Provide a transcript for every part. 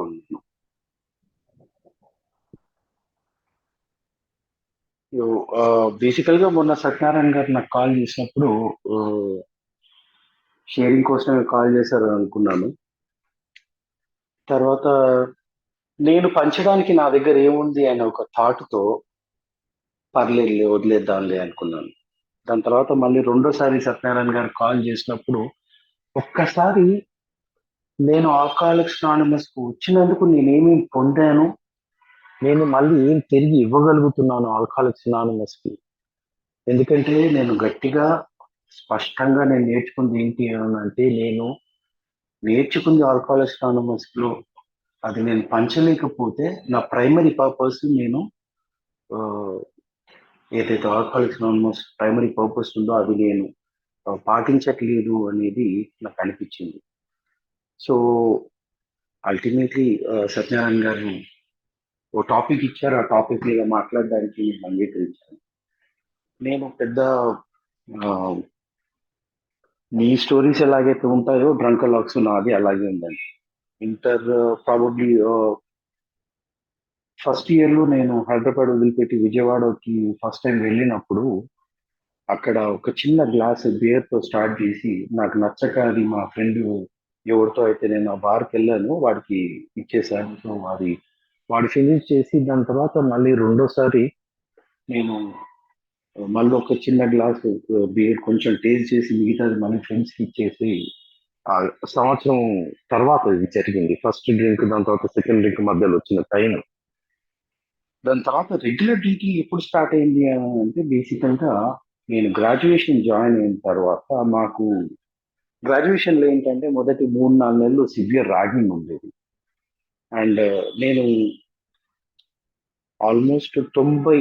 మాట్లాడుకోను. బేసికల్గా మొన్న సత్యనారాయణ గారు నాకు కాల్ చేసినప్పుడు షేరింగ్ కోసమే కాల్ చేశారు అనుకున్నాను. తర్వాత నేను పంచడానికి నా దగ్గర ఏముంది అనే ఒక థాట్తో పర్లేదులే వదిలేద్దాంలే అనుకున్నాను. దాని తర్వాత మళ్ళీ రెండోసారి సత్యనారాయణ గారు కాల్ చేసినప్పుడు ఒక్కసారి నేను ఆల్కహాలిక్స్ అనానిమస్ కు వచ్చినందుకు నేనేమేమి పొందాను, నేను మళ్ళీ ఏం తిరిగి ఇవ్వగలుగుతున్నాను ఆల్కహాలిక్స్ అనానిమస్ కి. ఎందుకంటే నేను గట్టిగా స్పష్టంగా నేను నేర్చుకుంది ఏంటి అని అంటే, నేను నేర్చుకుంది ఆల్కహాలిక్స్ అనానిమస్ లో అది నేను పంచలేకపోతే నా ప్రైమరీ పర్పస్ నేను ఆ, ఏదైతే ఆల్కహాలిక్స్ అనానిమస్ ప్రైమరీ పర్పస్ ఉందో అది నేను పాటించట్లేదు అనేది నాకు అనిపించింది. సో అల్టిమేట్లీ సత్యనారాయణ గారు ఓ టాపిక్ ఇచ్చారు, ఆ టాపిక్ మీద మాట్లాడడానికి నేను అంగీకరించాను. నేను పెద్ద ఆ, మీ స్టోరీస్ ఎలాగైతే ఉంటాయో డ్రంకలాగ్స్ నాది అలాగే ఉందండి. ఇంటర్ ప్రాబబ్లీ ఫస్ట్ ఇయర్ లో నేను హైదరాబాద్ వదిలిపెట్టి విజయవాడకి ఫస్ట్ టైం వెళ్ళినప్పుడు అక్కడ ఒక చిన్న గ్లాస్ బియర్ తో స్టార్ట్ చేసి నాకు నచ్చక అది మా ఫ్రెండ్ ఎవరితో అయితే నేను ఆ బార్కి వెళ్ళాను వాడికి ఇచ్చేసాను. సో అది వాడు ఫినిష్ చేసి దాని తర్వాత మళ్ళీ రెండోసారి నేను మళ్ళీ ఒక చిన్న గ్లాస్ బియర్ కొంచెం టేస్ట్ చేసి మిగతాది మళ్ళీ ఫ్రెండ్స్ కి ఇచ్చేసి ఆ సంవత్సరం తర్వాత ఇది జరిగింది. ఫస్ట్ డ్రింక్ దాని తర్వాత సెకండ్ డ్రింక్ మధ్యలో వచ్చిన టైం. దాని తర్వాత రెగ్యులర్ డ్రింకింగ్ ఎప్పుడు స్టార్ట్ అయింది అని అంటే బేసికల్ గా నేను గ్రాడ్యుయేషన్ జాయిన్ అయిన తర్వాత మాకు గ్రాడ్యుయేషన్ లో ఏంటంటే మొదటి 3-4 నెలలు సివియర్ ర్యాగింగ్ ఉండేది. అండ్ నేను ఆల్మోస్ట్ 90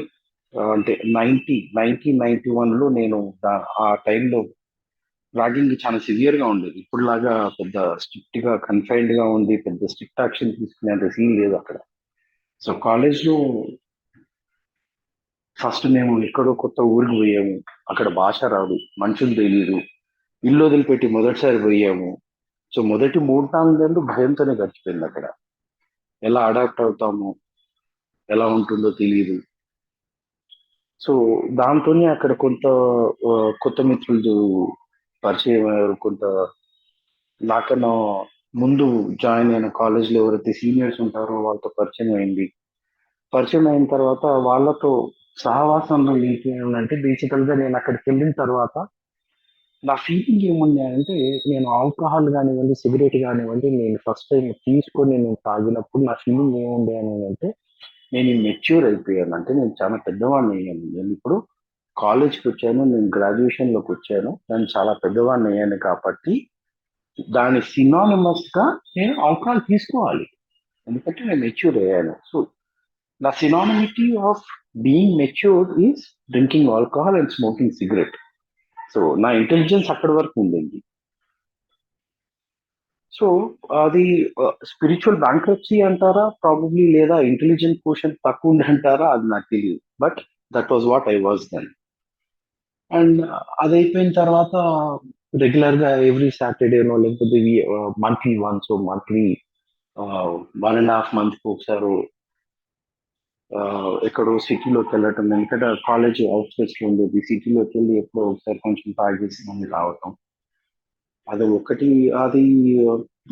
అంటే 1991లో నేను ఆ టైంలో ర్యాగింగ్ చాలా సివియర్ గా ఉండేది. ఇప్పుడులాగా పెద్ద స్ట్రిక్ట్ గా కన్ఫైన్డ్ గా ఉంది, పెద్ద స్ట్రిక్ట్ యాక్షన్ తీసుకునేంత సీన్ లేదు అక్కడ. సో కాలేజ్ లో ఫస్ట్ మేము ఎక్కడో కొత్త ఊరికి పోయాము, అక్కడ భాష రాదు, మనుషులు తెలియదు, ఇల్లు వదిలిపెట్టి మొదటిసారి పోయాము. సో మొదటి 3-4 నెలలు భయంతోనే గడిచిపోయింది అక్కడ. ఎలా అడాప్ట్ అవుతాము, ఎలా ఉంటుందో తెలియదు. సో దాంతోనే అక్కడ కొంత ఆ, కొత్త మిత్రులు పరిచయం అయ్యారు. కొంత నాకన్నా ముందు జాయిన్ అయిన కాలేజ్ లో ఎవరైతే సీనియర్స్ ఉంటారో వాళ్ళతో పరిచయం అయింది. పరిచయం అయిన తర్వాత వాళ్ళతో సహవాసంలో ఏంటి అంటే బేసికల్ గా నేను అక్కడికి వెళ్ళిన తర్వాత నా ఫీలింగ్ ఏముంది అంటే, నేను ఆల్కహాల్ కానివ్వండి, సిగరెట్ కానివ్వండి, నేను ఫస్ట్ టైం తీసుకొని నేను తాగినప్పుడు నా ఫీలింగ్ ఏముంది అని అంటే, నేను మెచ్యూర్ అయిపోయాను. అంటే నేను చాలా పెద్దవాడిని అయ్యాను. నేను ఇప్పుడు కాలేజ్కి వచ్చాను, నేను గ్రాడ్యుయేషన్ లోకి వచ్చాను, నేను చాలా పెద్దవాడిని అయ్యాను కాబట్టి దాని సినానిమస్ గా నేను ఆల్కహాల్ తీసుకోవాలి. ఎందుకంటే నేను మెచ్యూర్ అయ్యాను. So the synonymity of being matured is drinking alcohol and smoking cigarette. So నా ఇంటెలిజెన్స్ అక్కడి వరకు ఉందండి. సో అది స్పిరిచువల్ బ్యాంక్రప్సీ అంటారా ప్రాబబ్లీ, లేదా ఇంటెలిజెంట్ క్వశ్చన్ తక్కువ ఉంది అంటారా, అది నాకు తెలియదు. But that was what I was then. And అది అయిపోయిన తర్వాత రెగ్యులర్ గా ఎవ్రీ సాటర్డేనో లేకపోతే మంత్లీ వన్స్, మంత్లీ 1.5 months ఒకసారి ఎక్కడో సిటీలోకి వెళ్ళటం. ఎందుకంటే కాలేజ్ అవుట్స్కట్స్ లో ఉండేది. సిటీలోకి వెళ్ళి ఎప్పుడో ఒకసారి కొంచెం తాగేసి మళ్ళీ రావటం. అది ఒకటి. అది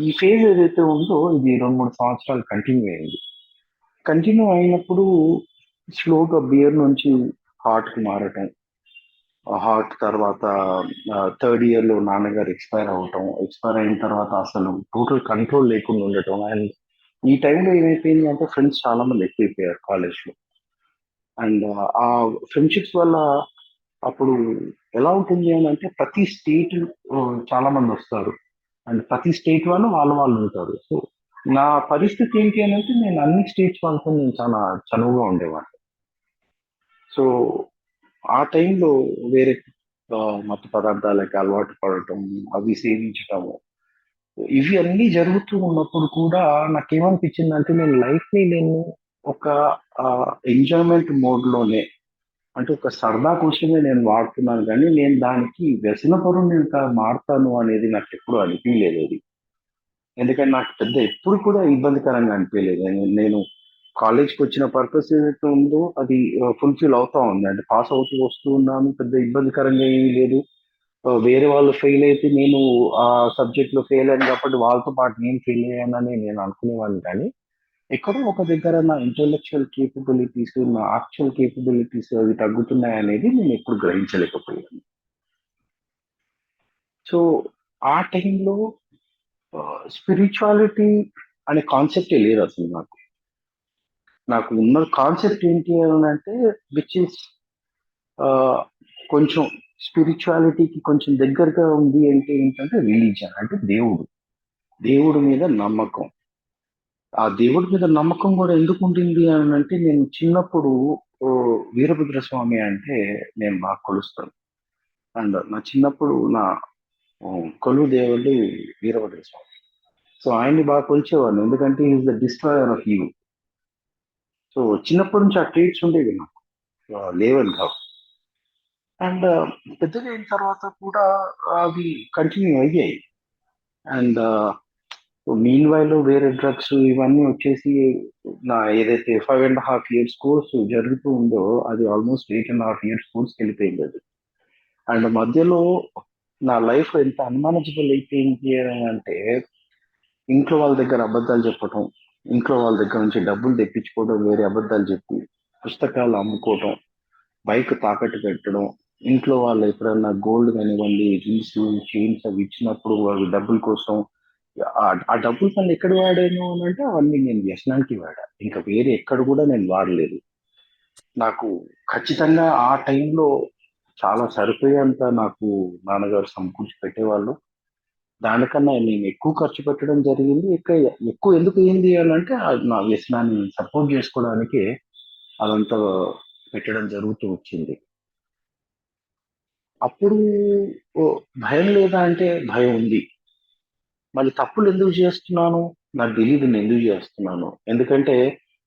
ఈ ఫేజ్ ఏదైతే ఉందో ఇది 2-3 సంవత్సరాలు కంటిన్యూ అయింది. కంటిన్యూ అయినప్పుడు స్లోగా బియర్ నుంచి హార్ట్ కి మారటం. హార్ట్ తర్వాత థర్డ్ ఇయర్ లో నాన్నగారు ఎక్స్పైర్ అవటం. ఎక్స్పైర్ అయిన తర్వాత అసలు టోటల్ కంట్రోల్ లేకుండా ఉండటం. అండ్ ఈ టైంలో ఏమైపోయింది అంటే ఫ్రెండ్స్ చాలా మంది ఎక్కువైపోయారు కాలేజ్ లో. అండ్ ఆ ఫ్రెండ్షిప్స్ వల్ల అప్పుడు ఎలా ఉంటుంది అని అంటే ప్రతి స్టేట్ చాలా మంది వస్తారు. అండ్ ప్రతి స్టేట్ వాళ్ళు వాళ్ళు ఉంటారు. సో నా పరిస్థితి ఏంటి అని అంటే నేను అన్ని స్టేట్స్ వాళ్ళతో నేను చాలా చనువుగా ఉండేవాడిని. సో ఆ టైంలో వేరే ఆ, మత్తు పదార్థాలకి అలవాటు పడటం, అవి సేవించటము, ఇవి అన్నీ జరుగుతూ ఉన్నప్పుడు కూడా నాకేమనిపించింది అంటే నేను లైఫ్ ని నేను ఒక ఎంజాయ్మెంట్ మోడ్ లోనే, అంటే ఒక సరదా కోసమే నేను వాడుతున్నాను కానీ నేను దానికి వ్యసనపరుని ఇంకా మారుతాను అనేది నాకు ఎప్పుడు అనిపించలేదు అది. ఎందుకంటే నాకు పెద్ద ఎప్పుడు కూడా ఇబ్బందికరంగా అనిపించలేదు. నేను కాలేజ్కి వచ్చిన పర్పస్ ఏదైతే ఉందో అది ఫుల్ఫిల్ అవుతా ఉంది. అంటే పాస్ అవుతూ వస్తూ ఉన్నాను. పెద్ద ఇబ్బందికరంగా ఏమీ లేదు. వేరే వాళ్ళు ఫెయిల్ అయితే నేను ఆ సబ్జెక్ట్ లో ఫెయిల్ అయ్యాను కాబట్టి వాళ్ళతో పాటు నేను ఫెయిల్ అయ్యానని నేను అనుకునేవాడిని. కానీ ఎక్కడో ఒక దగ్గర నా ఇంటెలెక్చువల్ కేపబిలిటీస్, నా యాక్చువల్ కేపబిలిటీస్ అవి తగ్గుతున్నాయి అనేది నేను ఎప్పుడు గ్రహించలేకపోయాను. సో ఆ టైంలో స్పిరిచువాలిటీ అనే కాన్సెప్టే లేదు అసలు నాకు. నాకు ఉన్న కాన్సెప్ట్ ఏంటి అని అంటే విచ్ ఇస్ కొంచెం స్పిరిచువాలిటీకి కొంచెం దగ్గరగా ఉంది అంటే ఏంటంటే రిలీజన్ అంటే దేవుడు. దేవుడి మీద నమ్మకం. ఆ దేవుడి మీద నమ్మకం కూడా ఎందుకు ఉండింది అని అంటే నేను చిన్నప్పుడు ఓ వీరభద్రస్వామి అంటే నేను బాగా కొలుస్తాను. అండ్ నా చిన్నప్పుడు నా కొలువు దేవుడు వీరభద్రస్వామి. సో ఆయన్ని బాగా కొలిచేవాడిని. ఎందుకంటే is the destroyer of you. So చిన్నప్పటి నుంచి ఆ ట్రీట్స్ ఉండేవి నాకు. లేవని కావు. అండ్ పెద్దగా అయిన తర్వాత కూడా అవి కంటిన్యూ అయ్యాయి. అండ్ మీన్ వైల్ వేరే డ్రగ్స్ ఇవన్నీ వచ్చేసి నా ఏదైతే 5.5 years కోర్స్ జరుగుతూ ఉందో అది ఆల్మోస్ట్ 8.5 years కోర్స్కి వెళ్ళిపోయింది అది. అండ్ మధ్యలో నా లైఫ్ ఎంత అన్మేనేజబుల్ అయిపోయింది అని అంటే ఇంట్లో వాళ్ళ దగ్గర అబద్ధాలు చెప్పటం, ఇంట్లో వాళ్ళ దగ్గర నుంచి డబ్బులు తెప్పించుకోవడం, వేరే అబద్ధాలు చెప్పి పుస్తకాలు అమ్ముకోవటం, బైక్ తాకట్టు పెట్టడం, ఇంట్లో వాళ్ళు ఎప్పుడన్నా గోల్డ్ కానివ్వండి, రింగ్స్, చైన్స్ అవి ఇచ్చినప్పుడు వాళ్ళు డబ్బుల కోసం ఆ డబ్బులు పనులు ఎక్కడ వాడాను అని అంటే అవన్నీ నేను వ్యసనానికి వాడా. ఇంకా వేరే ఎక్కడ కూడా నేను వాడలేదు. నాకు ఖచ్చితంగా ఆ టైంలో చాలా సరిపోయేంత నాకు నాన్నగారు సమకూర్చి పెట్టేవాళ్ళు. దానికన్నా నేను ఎక్కువ ఖర్చు పెట్టడం జరిగింది. ఎక్కువ ఎందుకు అయింది అని అంటే అది నా వ్యసనాన్ని సపోర్ట్ చేసుకోవడానికి అదంతా పెట్టడం జరుగుతూ వచ్చింది. అప్పుడు ఓ భయం లేదా అంటే భయం ఉంది. మళ్ళీ తప్పులు ఎందుకు చేస్తున్నాను? నాకు తెలీదు నేను ఎందుకు చేస్తున్నాను. ఎందుకంటే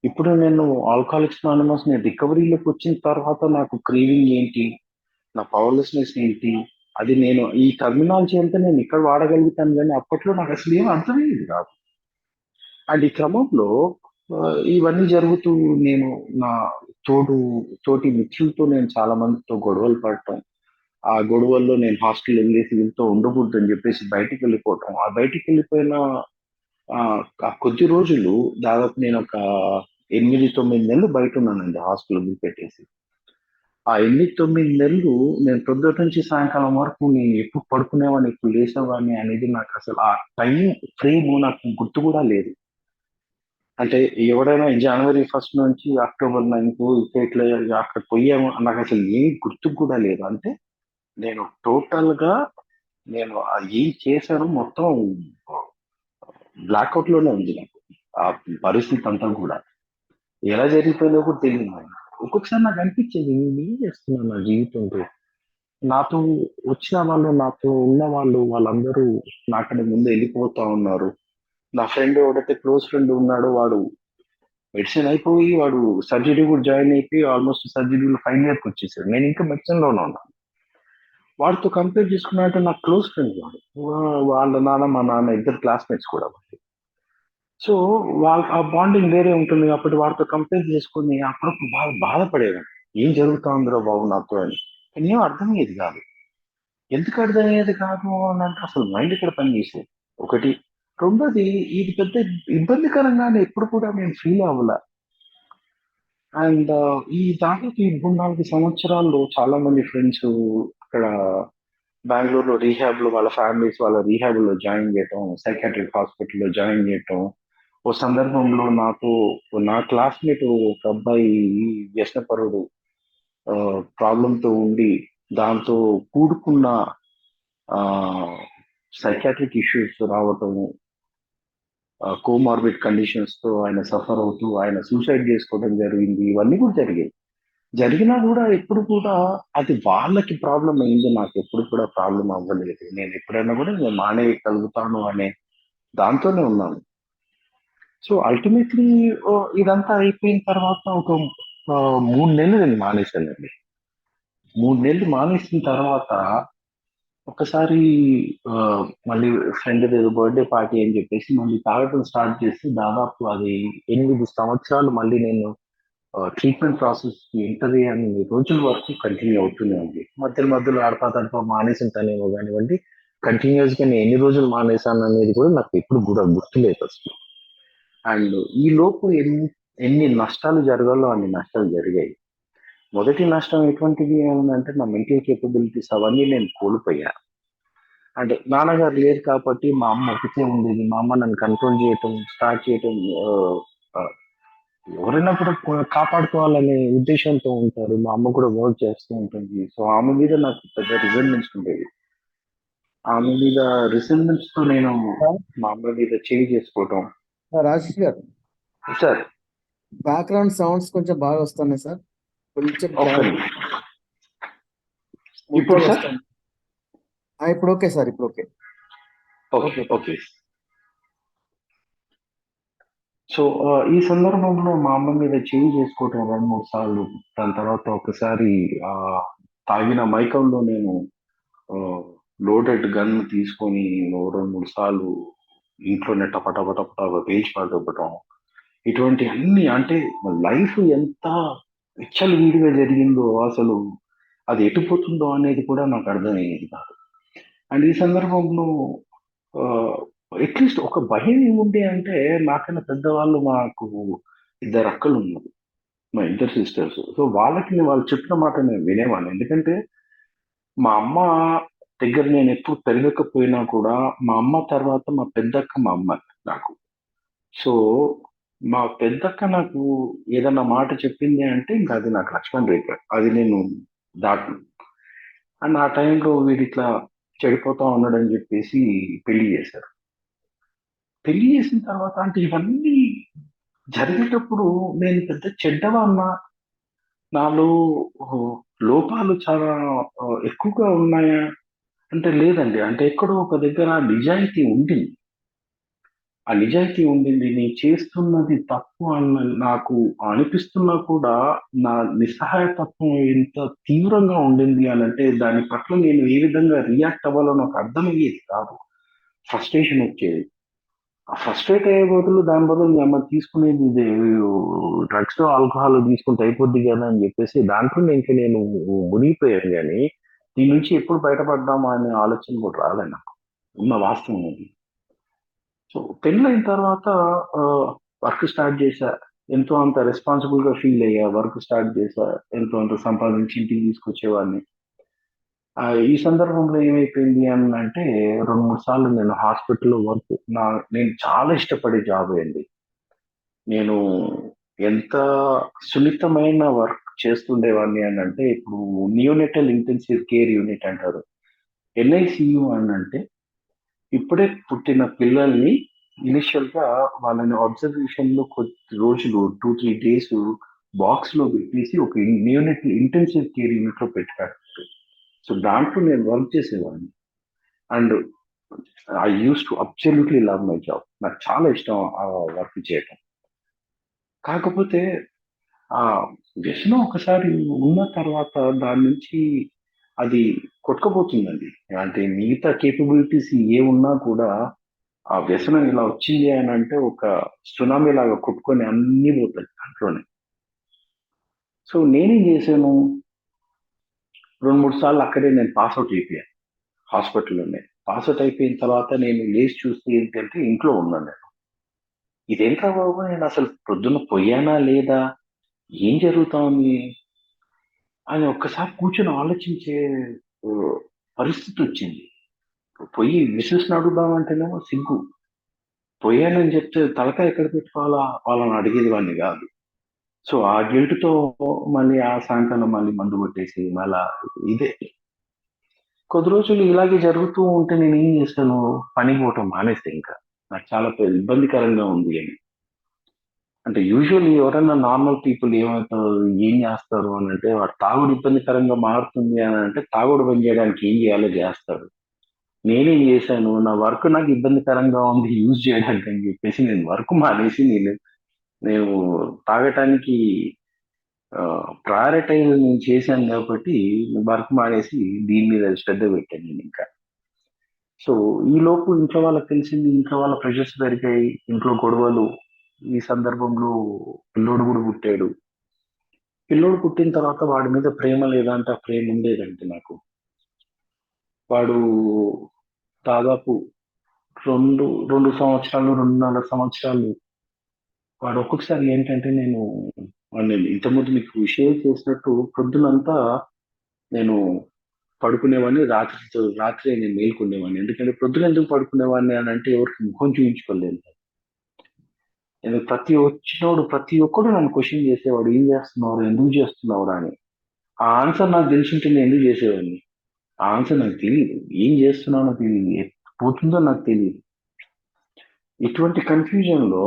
ఇప్పుడు నేను ఆల్కహాలిక్స్ అనానిమస్ నేను రికవరీలోకి వచ్చిన తర్వాత నాకు క్రేవింగ్ ఏంటి? నా పవర్‌లెస్‌నెస్ ఏంటి? అది నేను ఈ టర్మినాలజీ అంతా నేను ఇక్కడ వాడగలుగుతాను గానీ అప్పట్లో నాకు అసలు ఏమి అర్థమయ్యేది కాదు. అండ్ ఈ క్రమంలో ఇవన్నీ జరుగుతూ నేను నా తోడు తోటి మిత్రులతో నేను చాలా మందితో గొడవలు పడటం. ఆ గొడవల్లో నేను హాస్టల్ వెళ్ళేసి వీళ్ళతో ఉండకూడదని చెప్పేసి బయటికి వెళ్ళిపోవటం. ఆ బయటికి వెళ్ళిపోయిన ఆ కొద్ది రోజులు దాదాపు నేను ఒక 8, 9 నెలలు బయట ఉన్నానండి హాస్టల్ వదిలిపెట్టేసి. ఆ 8, 9 నెలలు నేను పొద్దుట నుంచి సాయంకాలం వరకు నేను ఎప్పుడు పడుకునేవాడిని, ఎప్పుడు లేచేవాడిని అనేది నాకు అసలు ఆ టైం ఫ్రేమ్ నాకు గుర్తు కూడా లేదు. అంటే ఎవడైనా జనవరి 1 నుంచి అక్టోబర్ 9 ఇట్లా అక్కడ పోయాము నాకు అసలు ఏం గుర్తుకు కూడా లేదు. అంటే నేను టోటల్‌గా నేను ఏం చేశానో మొత్తం బ్లాకౌట్ లోనే ఉంది నాకు. ఆ పరిస్థితి అంతా కూడా. ఎలా జరిగిపోయిందో కూడా తెలీదు నాకు. ఒక్కొక్కసారి నాకు అనిపించేది నేనేం చేస్తున్నాను నా జీవితంలో? నాతో వచ్చిన వాళ్ళు, నాతో ఉన్న వాళ్ళు వాళ్ళందరూ నాకన్నా ముందు వెళ్ళిపోతా ఉన్నారు. నా ఫ్రెండ్ ఎవడైతే క్లోజ్ ఫ్రెండ్ ఉన్నాడో వాడు మెడిసిన్ అయిపోయి వాడు సర్జరీ కూడా జాయిన్ అయిపోయి ఆల్మోస్ట్ సర్జరీలో ఫైనల్ ఇయర్‌కి వచ్చేసాడు. నేను ఇంకా మెడిసిన్‌లోనే ఉన్నాను. వాడితో కంపేర్ చేసుకున్నానంటే నాకు క్లోజ్ ఫ్రెండ్ వాడు. వాళ్ళ నాన్న, మా నాన్న ఇద్దరు క్లాస్‌మేట్స్ కూడా. సో, ఆ బాండింగ్ వేరే ఉంటుంది కాబట్టి వాడితో కంపేర్ చేసుకొని అప్పుడప్పుడు బాగా బాధపడేవాడిని. ఏం జరుగుతా ఉందిరా బాబు నాతో అని. కానీ ఏం అర్థమయ్యేది కాదు. ఎందుకు అర్థమయ్యేది కాదు అనంటే అసలు మైండ్ ఇక్కడ పనిచేసేది. ఒకటి. రెండోది ఇది పెద్ద ఇబ్బందికరంగానే ఎప్పుడు కూడా నేను ఫీల్ అవ్వల. అండ్ ఈ దాదాపు ఈ 3, 4 సంవత్సరాల్లో చాలా మంది ఫ్రెండ్స్ అక్కడ బెంగుళూరులో రీహాబ్‌లో వాళ్ళ ఫ్యామిలీస్ వాళ్ళ రీహాబ్‌లో జాయిన్ చేయటం, సైకియాట్రిక్ హాస్పిటల్‌లో జాయిన్ చేయటం. ఓ సందర్భంలో నా క్లాస్‌మేట్ ఒక అబ్బాయి వ్యసనపరుడు ప్రాబ్లమ్‌తో ఉండి దాంతో కూడుకున్న సైకియాట్రిక్ ఇష్యూస్ రావటము, కోమార్బిడ్ కండిషన్స్‌తో ఆయన సఫర్ అవుతూ ఆయన సూసైడ్ చేసుకోవడం జరిగింది. ఇవన్నీ కూడా జరిగాయి. జరిగినా కూడా ఎప్పుడు కూడా అది వాళ్ళకి ప్రాబ్లమ్ అయింది. నాకెప్పుడు కూడా ప్రాబ్లమ్ అవ్వలేదు. నేను ఎప్పుడైనా కూడా నేను మానేయగలుగుతాను అనే దాంతోనే ఉన్నాను. సో, అల్టిమేట్‌లీ ఇదంతా అయిపోయిన తర్వాత ఒక 3 నెలలు నేను మానేశానండి. 3 నెలలు మానేసిన తర్వాత ఒకసారి మళ్ళీ ఫ్రెండ్‌ది ఏదో బర్త్‌డే పార్టీ అని చెప్పేసి మళ్ళీ తాగటం స్టార్ట్ చేసి దాదాపు అది 8 సంవత్సరాలు మళ్ళీ నేను ట్రీట్మెంట్ ప్రాసెస్‌కి ఎంటర్ అయ్యే రోజుల వరకు కంటిన్యూ అవుతూనే ఉంది. మధ్యలో మధ్యలో అడపా తడపా మానేసుంటానేమో గానివ్వండి, కంటిన్యూయస్‌గా నేను ఎన్ని రోజులు మానేశాననేది కూడా నాకు ఎప్పుడు కూడా గుర్తులేదసలు. అండ్ ఈ లోపు ఎన్ని నష్టాలు జరగాలో అన్ని నష్టాలు జరిగాయి. మొదటి నష్టం ఎటువంటిది అనంటే నా మెంటల్ కేపబిలిటీస్ అవన్నీ నేను కోల్పోయా. అంటే నాన్నగారు లేరు కాబట్టి మా అమ్మ ఒకతే ఉండేది. మా అమ్మ నన్ను కంట్రోల్ చేయటం, స్టార్ట్ చేయటం ఆహ్, ఆహ్, ఎవరైనా కూడా కాపాడుకోవాలనే ఉద్దేశ్యంతో ఉంటారు. మా అమ్మ కూడా వర్క్ చేస్తూ ఉంటుంది. సో, ఆమె మీద నాకు పెద్ద రిజల్మెంట్స్ ఉండేవి. ఆమె మీద రిజల్మెంట్స్‌తో నేను సార్ మా అమ్మ మీద చేయి చేసుకోవటం. సార్, రాజేష్ గారు, సార్ బ్యాక్గ్రౌండ్ సౌండ్స్ కొంచెం బాగా వస్తున్నాయి సార్. కొంచెం ఒక్క క్లారిటీ నిమిషం. ఇప్పుడు స్మూత్గా సార్? వస్తుంది. ఇప్పుడు ఓకే సార్, ఇప్పుడు okay. Okay. Okay. Okay. So, ఈ సందర్భంలో మా అమ్మ మీద చేయి చేసుకోవటం 2, 3 సార్లు. దాని తర్వాత ఒకసారి ఆహ్, తాగిన మైకంలో నేను ఆహ్, లోడెడ్ గన్ తీసుకొని 2, 3 సార్లు ఇంట్లోనే టప టప టప టప పేల్చి పారేవ్వటం. ఇటువంటియన్నీ అంటే లైఫ్ ఎంత విచ్చలవిడిగా జరిగిందో అసలు అది ఎటు పోతుందో అనేది కూడా నాకు అర్థమయ్యేది కాదు. అండ్ ఈ సందర్భంలో ఆహ్, అట్‌లీస్ట్ ఒక భయం ఏముంది అంటే నాకన్నా పెద్దవాళ్ళు మాకు ఇద్దరు అక్కలున్నారు. మా ఇద్దరు సిస్టర్స్. సో, వాళ్ళు చెప్పిన మాట నేను వినేవాడిని. ఎందుకంటే మా అమ్మ దగ్గర నేనెప్పుడు పెరగకపోయినా కూడా, మా అమ్మ తర్వాత మా పెద్దక్క మా అమ్మ నాకు. సో, మా పెద్దక్క నాకు ఏదన్నా మాట చెప్పింది అంటే ఇంక అది నాకు లక్ష్మణ్ రేఖ. అది నేను దాటను. అండ్ ఆ టైంలో వీడిట్లా చెడిపోతా ఉన్నాడని జెప్పేసి పెళ్లి జేశారు. పెళ్లి జేసిన తర్వాత అంటే ఇవన్నీ జరిగేటప్పుడు నేను పెద్ద చెడ్డవాడినా, నాలో లోపాలు చాలా ఎక్కువగా ఉన్నాయా? అంటే లేదండి. అంటే ఎక్కడో ఒక దగ్గర నిజాయితీ ఉండింది. ఆ నిజాయితీ ఉండింది. నేను చేస్తున్నది తప్పు నాకు అనిపిస్తున్నా కూడా, నా నిస్సహాయతత్వం ఎంత తీవ్రంగా ఉండింది అనంటే, దాని పట్ల నేను ఏ విధంగా రియాక్ట్ అవ్వాలో నాకు అర్థమయ్యేది కాదు. ఫ్రస్ట్రేషన్ వచ్చేది. ఆ ఫ్రస్ట్రేట్ అయ్యే బదులు దాని బదులు యమ్మ తీసుకునేది ఇది డ్రగ్స్, ఆల్కహాల్ తీసుకుంటే అయిపోద్ది గదా! అని జెప్పేసి దాంట్లోనే ఇంక నేను మునిగిపోయాను గానీ, దీని నుంచి ఎప్పుడు బయటపడదామా అనే ఆలోచన కూడా రాలే నాకు. ఉన్న వాస్తవం అది. సో, పెళ్లయిన తర్వాత ఆహ్, వర్క్ స్టార్ట్ చేశా. ఎంతో అంత రెస్పాన్సిబుల్‌గా ఫీల్ అయ్యా. వర్క్ స్టార్ట్ చేశా. ఎంతో అంత సంపాదించి ఇంటికి తీసుకొచ్చేవాడిని. ఈ సందర్భంలో ఏమైపోయింది అనంటే 2, 3 సార్లు నేను హాస్పిటల్‌లో నేను చాలా ఇష్టపడే జాబే అండి. నేను ఎంత సున్నితమైన వర్క్ చేస్తుండేవాడిని అనంటే, ఇప్పుడు నియోనటల్ ఇంటెన్సివ్ కేర్ యూనిట్ అంటారు. ఎన్ఐసీయూ అనంటే ఇప్పుడే పుట్టిన పిల్లల్ని ఇనిషియల్‌గా వాళ్ళని అబ్జర్వేషన్‌లో కొద్ది రోజులు 2, 3 డేస్ బాక్స్‌లో పెట్టేసి ఒక ఇంటెన్సివ్ కేర్ యూనిట్‌లో పెట్టారు. సో, దాంట్లో నేను వర్క్ చేసేవాడిని. And I used to absolutely love my job. నాకు చాలా ఇష్టం ఆ వర్క్ చేయటం. కాకపోతే ఆ వ్యసనం ఒకసారి ఉన్న తర్వాత దాని నుంచి అది కొట్టుకుపోతుందండి. అంటే మిగతా కేపబిలిటీస్ ఏమున్నా కూడా ఆ వ్యసనం ఇలా వచ్చింది అనంటే ఒక సునామీ లాగా కొట్టుకొని అన్నీ పోతాయి దాంట్లోనే. సో, నేనేం జేశాను 2, 3 సార్లు అక్కడే నేను పాస్ ఔట్ అయిపోయాను హాస్పిటల్‌లోనే. పాస్ ఔట్ అయిపోయిన తర్వాత నేను లేసి చూస్తే ఏంటంటే ఇంట్లో ఉన్నాను నేను. ఇదేంట్రా బాబు! నేనసలు పొద్దున్న పోయానా లేదా? ఏం జరుగుతా ఉంది? అని ఒక్కసారి కూర్చొని ఆలోచించే ఆహ్, పరిస్థితొచ్చింది. పొయ్యి మిసెస్‌ని అడుగుదామంటేనేమో సిగ్గు. పోయానని జెప్తే తలకాయ ఎక్కడ పెట్టుకోవాలా వాళ్ళని అడిగేవాడిని గాదు. సో, ఆ గిల్ట్‌తో మళ్ళీ ఆ సాయంకాలం మళ్ళీ మందు కొట్టేసి మళ్ళా ఇదే. కొద్ది రోజులు ఇలాగే జరుగుతూ ఉంటే నేనేం జేశాను, పనికి పోవటం మానేసా ఇంకా. నాకు చాలా ఇబ్బందికరంగా ఉంది అని. అంటే యూజువల్లీ ఎవరైనా నార్మల్ పీపుల్ ఏమవుతారు, ఏం జేస్తారు అనంటే వాడు తాగుడు ఇబ్బందికరంగా మారుతుంది అనంటే తాగుడు బంద్ జేయడానికి ఏం జేయాలో జేస్తారు. నేనేం జేశాను, నా వర్క్ నాకు ఇబ్బందికరంగా ఉంది యూజ్ చేయడానికి అని జెప్పేసి నేను వర్క్ మానేసి నేను తాగటానికి ప్రయారిటైజ్ నేను చేశాను గాబట్టి వర్క్ మానేసి దీని మీద శ్రద్ధ పెట్టాను నేనింకా. సో ఈలోపు ఇంట్లో వాళ్ళకి తెలిసింది, ఇంట్లో వాళ్ళ ప్రెషర్స్ పెరిగాయి, ఇంట్లో గొడవలు. ఈ సందర్భంలో పిల్లోడు కూడా పుట్టాడు. పిల్లోడు పుట్టిన తర్వాత వాడి మీద ప్రేమ లేదా అంటే ఆ ప్రేమ ఉండేదండి నాకు. వాడు దాదాపు రెండు రెండు సంవత్సరాలు, 2.5 సంవత్సరాలు వాడు ఒక్కొక్కసారి ఏంటంటే నేను ఇంతకుముందు మీకు షేర్ చేసినట్టు పొద్దునంతా నేను పడుకునేవాడిని. రాత్రి నేను మేల్కొనేవాడిని. ఎందుకంటే ప్రొద్దున ఎందుకు పడుకునేవాడిని అని అంటే ఎవరికి ముఖం చూపించుకోలేను. నేను ప్రతి ఒక్కడు నన్ను క్వశ్చన్ చేసేవాడు, ఏం చేస్తున్నావు, ఎందుకు చేస్తున్నావురా అని. ఆ ఆన్సర్ నాకు తెలిసింటే నేను ఎందుకు చేసేవాడిని. ఆ ఆన్సర్ నాకు తెలియదు, ఏం చేస్తున్నానో తెలియదు, పోతుందో నాకు తెలియదు. ఇటువంటి కన్ఫ్యూజన్ లో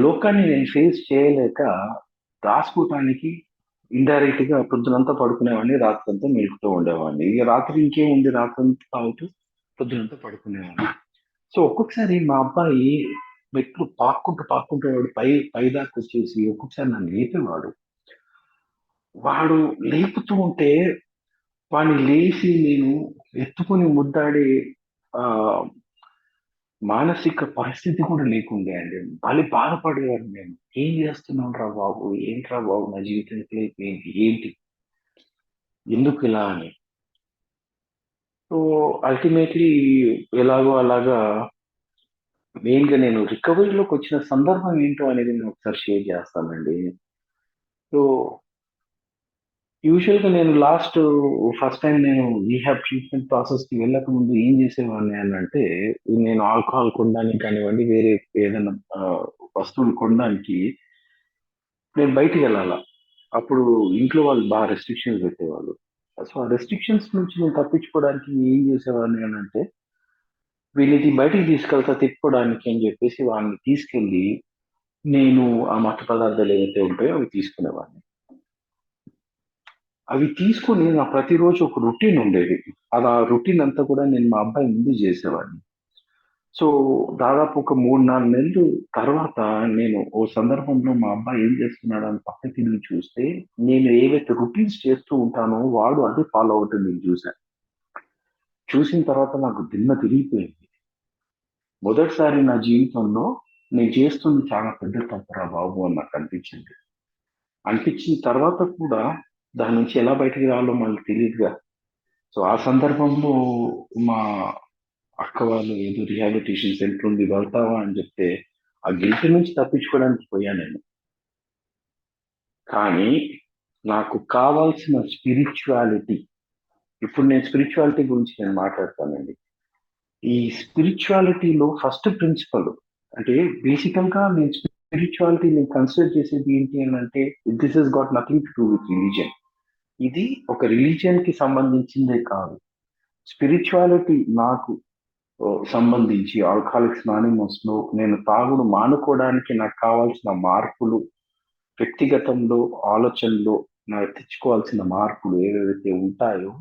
లోకాన్ని నేను ఫేస్ చేయలేక రాసుకోవటానికి ఇండైరెక్ట్ గా పొద్దునంతా పడుకునేవాడిని, రాత్రంతా మేలుకుతూ ఉండేవాడిని. ఇక రాత్రి ఇంకేముంది, రాత్రంతా తాగుతూ పొద్దునంతా పడుకునేవాడిని. సో ఒక్కొక్కసారి మా అబ్బాయి మెట్లు పాక్కుంటూ వాడు పై దాకా వచ్చేసి ఒక్కొక్కసారి నన్ను లేపేవాడు. వాడు లేపుతూ ఉంటే వాడిని లేచి నేను ఎత్తుకుని ముద్దాడే ఆ మానసిక పరిస్థితి కూడా లేకుండే అండి. భలే బాధపడేవాడిని నేను. ఏం చేస్తున్నాను రా బాబు, ఏంట్రా బాబు నా జీవితానికి ఏంటి ఏంటి ఎందుకు ఇలా అని. సో అల్టిమేట్లీ ఎలాగో అలాగా మెయిన్ గా నేను రికవరీలోకి వచ్చిన సందర్భం ఏంటో అనేది నేను ఒకసారి షేర్ చేస్తానండి. సో యూజువల్ గా నేను ఫస్ట్ టైం నేను రీహాబ్ ట్రీట్మెంట్ ప్రాసెస్ కి వెళ్ళక ముందు ఏం చేసేవాడిని అని అంటే, నేను ఆల్కహాల్ కొనడానికి కానివ్వండి, వేరే ఏదైనా వస్తువులు కొనడానికి నేను బయటికి వెళ్ళాలా. అప్పుడు ఇంట్లో వాళ్ళు బాగా రెస్ట్రిక్షన్స్ పెట్టేవాళ్ళు. సో ఆ రెస్ట్రిక్షన్స్ నుంచి నేను తప్పించుకోవడానికి ఏం చేసేవాడిని అని అంటే, వీళ్ళని బయటికి తిప్పుకోవడానికి అని చెప్పేసి వాళ్ళని తీసుకెళ్ళి నేను ఆ మత్తు పదార్థాలు ఏవైతే ఉంటాయో అవి తీసుకునేవాడిని. అవి తీసుకొని నా ప్రతిరోజు ఒక రొటీన్ ఉండేది. అది ఆ రొటీన్ అంతా కూడా నేను మా అబ్బాయి ముందు చేసేవాడిని. సో దాదాపు ఒక 3-4 నెలలు తర్వాత నేను ఓ సందర్భంలో మా అబ్బాయి ఏం చేస్తున్నాడు అని పక్కకి తిరిగి చూస్తే, నేను ఏవైతే రొటీన్స్ చేస్తూ ఉంటానో వాడు అదే ఫాలో అవుతుంది నేను చూశాను. చూసిన తర్వాత నాకు దిమ్మ తిరిగిపోయింది. మొదటిసారి నా జీవితంలో నేను చేస్తుంది చాలా పెద్ద తప్పురా బాబు అని నాకు అనిపించింది. అనిపించిన తర్వాత కూడా దాని నుంచి ఎలా బయటికి రావాలో మనకు తెలియదుగా. సో ఆ సందర్భంలో మా అక్క వాళ్ళు ఏదో రిహాబిలిటేషన్ సెంటర్ ఉంది, వెళ్తావా అని చెప్తే ఆ గిల్ట్ నుంచి తప్పించుకోవడానికి పోయాను నేను. కానీ నాకు కావాల్సిన స్పిరిచువాలిటీ, ఇప్పుడు నేను స్పిరిచువాలిటీ గురించి నేను మాట్లాడతానండి. ఈ స్పిరిచువాలిటీలో ఫస్ట్ ప్రిన్సిపల్ అంటే బేసికల్ గా నేను స్పిరిచువాలిటీ నేను కన్సిడర్ చేసేది ఏంటి అని అంటే, this is got nothing to do with religion. ఇది ఒక రిలీజియన్ కి సంబంధించిందే కాదు. స్పిరిచువాలిటీ నాకు సంబంధించి ఆల్కహాలిక్స్ అనానిమస్ లో నేను తాగుడు మానుకోవడానికి నాకు కావాల్సిన మార్పులు, వ్యక్తిగతంలో ఆలోచనలో నాకు తెచ్చుకోవాల్సిన మార్పులు ఏవైతే ఉంటాయో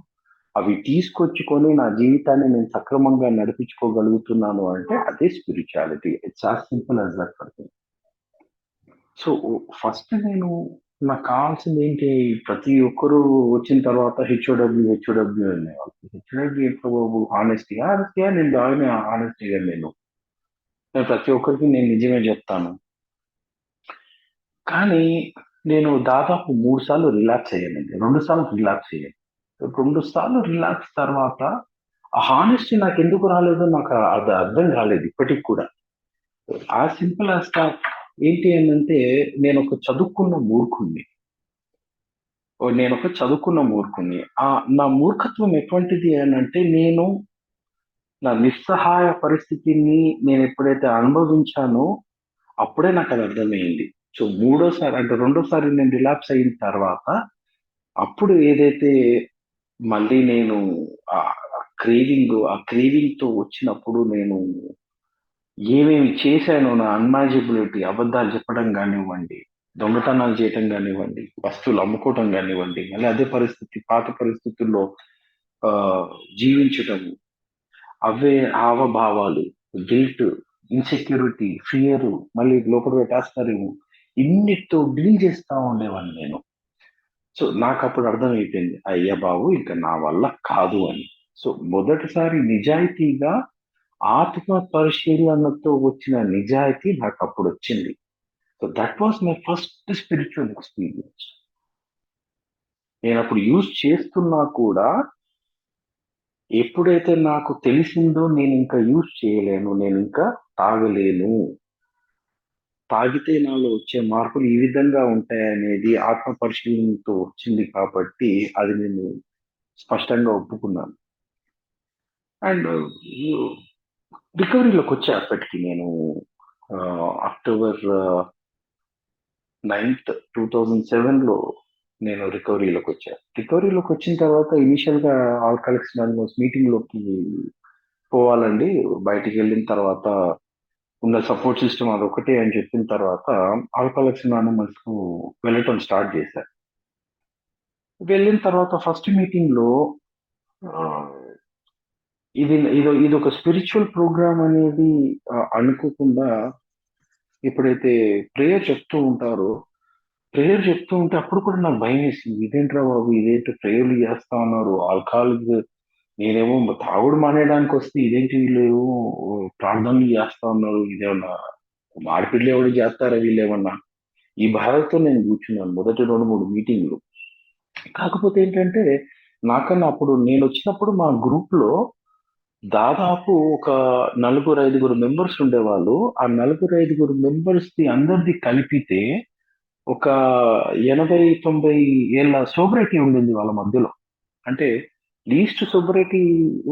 అవి తీసుకొచ్చుకొని నా జీవితాన్ని నేను సక్రమంగా నడిపించుకోగలుగుతున్నాను అంటే అదే spirituality. It's as simple as that person. So first నాకు కావాల్సింది ఏంటి, ప్రతి ఒక్కరు వచ్చిన తర్వాత హెచ్ఓడబ్ల్యూ అనేవాళ్ళు. హెచ్ఓడబ్ల్యూ ఎట్లా బాబు, హానెస్టీగా నేను బాగానే హానెస్టీగా నేను ప్రతి ఒక్కరికి నేను నిజమే చెప్తాను. కానీ నేను దాదాపు 3 సార్లు రిలాక్స్ అయ్యానండి. 2 సార్లు రిలాక్స్ అయ్యాను. 2 సార్లు రిలాక్స్ తర్వాత ఆ హానెస్టీ నాకు ఎందుకు రాలేదో నాకు అది అర్థం కాలేదు ఇప్పటికి కూడా. ఆ సింపుల్ యాజ్ ఏంటి అంటే, నేను ఒక చదువుకున్న మూర్ఖుణ్ణి. నా మూర్ఖత్వం ఎటువంటిది అని అంటే, నా నిస్సహాయ పరిస్థితిని నేను ఎప్పుడైతే అనుభవించానో అప్పుడే నాకు అది అర్థమైంది. సో రెండోసారి నేను రిలాప్స్ అయిన తర్వాత అప్పుడు ఏదైతే మళ్ళీ నేను ఆ క్రేవింగ్ తో వచ్చినప్పుడు నేను ఏమేమి చేశానో, నా అన్మాజిబిలిటీ, అబద్ధాలు చెప్పడం కానివ్వండి, దొంగతనాలు చేయటం కానివ్వండి, వస్తువులు అమ్ముకోవటం కానివ్వండి, మళ్ళీ అదే పరిస్థితి పాత పరిస్థితుల్లో ఆ జీవించటము, అవే హావభావాలు, గిల్ట్, ఇన్సెక్యూరిటీ, ఫియర్, మళ్ళీ లోపల పెట్టేస్తారేమో, ఇన్నిటితో డీల్ చేస్తా ఉండేవాడిని నేను. సో నాకప్పుడు అర్థమైపోయింది. అయ్య బాబు! ఇంక నా వల్ల కాదు అని. సో మొదటిసారి నిజాయితీగా ఆత్మ పరిశీలనతో వచ్చిన నిజాయితీ నాకప్పుడొచ్చింది. So that was my first spiritual experience. నేనప్పుడు యూజ్ చేస్తున్నా కూడా ఎప్పుడైతే నాకు తెలిసిందో నేనింక యూజ్ చేయలేను. నేనింకా తాగలేను. తాగితే నాలో వచ్చే మార్పులు ఈ విధంగా ఉంటాయనేది ఆత్మ పరిశీలనతో వచ్చింది కాబట్టి అది నేను స్పష్టంగా ఒప్పుకున్నాను. అండ్ రికవరీలోకొచ్చా అప్పటికి నేను అక్టోబర్ 9థ్ 2007లో నేను రికవరీలోకొచ్చా. రికవరీలోకొచ్చిన తర్వాత ఇనీషియల్‌గా ఆల్కహాలిక్స్ అనానిమస్ మీటింగ్‌లోకి పోవాలండి. బయటికెళ్ళిన తర్వాత ఉన్న సపోర్ట్ సిస్టమ్ అదొక్కటే అని చెప్పిన తర్వాత ఆల్కహాలిక్స్ అనానిమస్‌కు వెళ్ళటం స్టార్ట్ చేశా. వెళ్ళిన తర్వాత ఫస్ట్ మీటింగ్‌లో ఆహ్, ఇదొక స్పిరిచ్యువల్ ప్రోగ్రామ్ అనేది అనుకోకుండా ఎప్పుడైతే ప్రేయర్ చెప్తూ ఉంటారో, ప్రేయర్ చెప్తూ ఉంటే అప్పుడు కూడా నాకు భయమేసింది. ఇదేంట్రా బాబు! ఇదేంటి ప్రేయర్‌లు చేస్తా ఉన్నారు. ఆల్కహాలిక్ నేనేమో తాగుడు మానేయడానికొస్తే ఇదేంటి వీళ్ళేమో ప్రార్థనలు చేస్తా ఉన్నారు. ఇదేమన్నా మార్పిడిలు ఎవరు చేస్తారా వీళ్ళేమన్నా? ఈ బాధతో నేను కూర్చున్నాను మొదటి 2, 3 మీటింగ్‌లు. కాకపోతే ఏంటంటే, నాకన్నా అప్పుడు నేనొచ్చినప్పుడు మా గ్రూప్‌లో దాదాపు ఒక నలుగురు, ఐదుగురు మెంబర్స్ ఉండేవాళ్ళు. ఆ నలుగురు, ఐదుగురు మెంబర్స్‌ది అందరిది కలిపితే ఒక 80, 90 ఏళ్ల సోబరైటీ ఉండింది వాళ్ళ మధ్యలో. అంటే లీస్ట్ సోబరైటీ